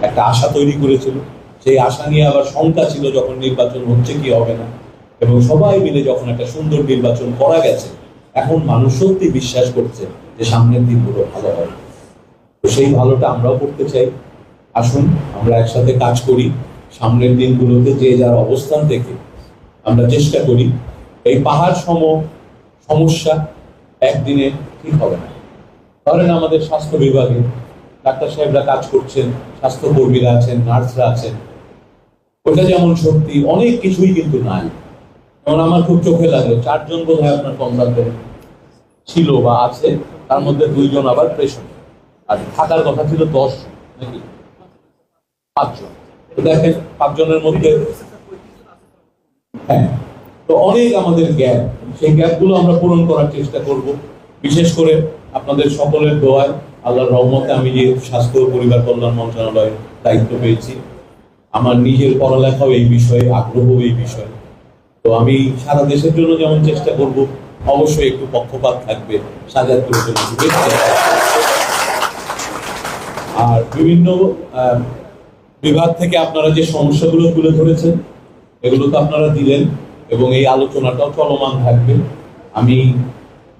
একটা আশা তৈরি করেছিল। সেই আশা নিয়ে আবার শঙ্কা ছিল যখন নির্বাচন হচ্ছে কি হবে না, এবং সবাই মিলে যখন একটা সুন্দর নির্বাচন করা গেছে, এখন মানুষ সত্যি বিশ্বাস করছে যে সামনের দিনগুলো ভালো হবে। তো সেই ভালোটা আমরাও করতে চাই। আসুন আমরা একসাথে কাজ করি, সামনের দিনগুলোতে যে যার অবস্থান থেকে আমরা চেষ্টা করি। এই পাহাড় সমস্যা একদিনে ঠিক হবে না। ধরেন আমাদের স্বাস্থ্য বিভাগে ডাক্তার সাহেবরা কাজ করছেন, স্বাস্থ্যকর্মীরা আছেন, নার্সরা আছেন, ওটা যেমন সত্যি অনেক কিছুই কিন্তু নাই। যেমন আমার খুব চোখে লাগলো 4 জন বোধ হয় আপনার কনসালটেন্ট ছিল বা আছে, তার মধ্যে 2 জন আবার পেশেন্ট, আর থাকার কথা ছিল 10 নাকি 5 জন। তো দেখেন 5 জনের মধ্যে হ্যাঁ, তো অনেক আমাদের গ্যাপ, সেই গ্যাপগুলো আমরা পূরণ করার চেষ্টা করব। বিশেষ করে আপনাদের সকলের দোয়ায়, আল্লাহর রহমতে আমি যে স্বাস্থ্য ও পরিবার কল্যাণ মন্ত্রণালয়ের দায়িত্ব পেয়েছি, আমার নিজের পড়ালেখাও এই বিষয়ে, আগ্রহ এই বিষয়ে। তো আমি সারা দেশের জন্য যেমন চেষ্টা করব, অবশ্যই একটু পক্ষপাত থাকবে শাহজাদপুরের জন্য। আর বিভিন্ন বিভাগ থেকে আপনারা যে সমস্যাগুলো তুলে ধরেছেন, এগুলো তো আপনারা দিলেন, এবং এই আলোচনাটাও চলমান থাকবে। আমি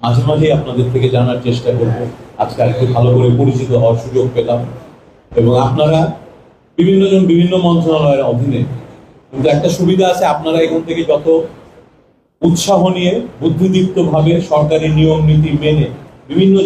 মাঝে মাঝে আপনাদের থেকে জানার চেষ্টা করব। আজকে একটু ভালো করে পরিচিত হওয়ার সুযোগ পেলাম, এবং আপনারা বিভিন্ন জন বিভিন্ন মন্ত্রণালয়ের অধীনে, কিন্তু একটা সুবিধা আছে, আপনারা এখান থেকে যত উৎসাহ নিয়ে বুদ্ধিদীপ্ত ভাবে সরকারি নিয়ম নীতি মেনে বিভিন্ন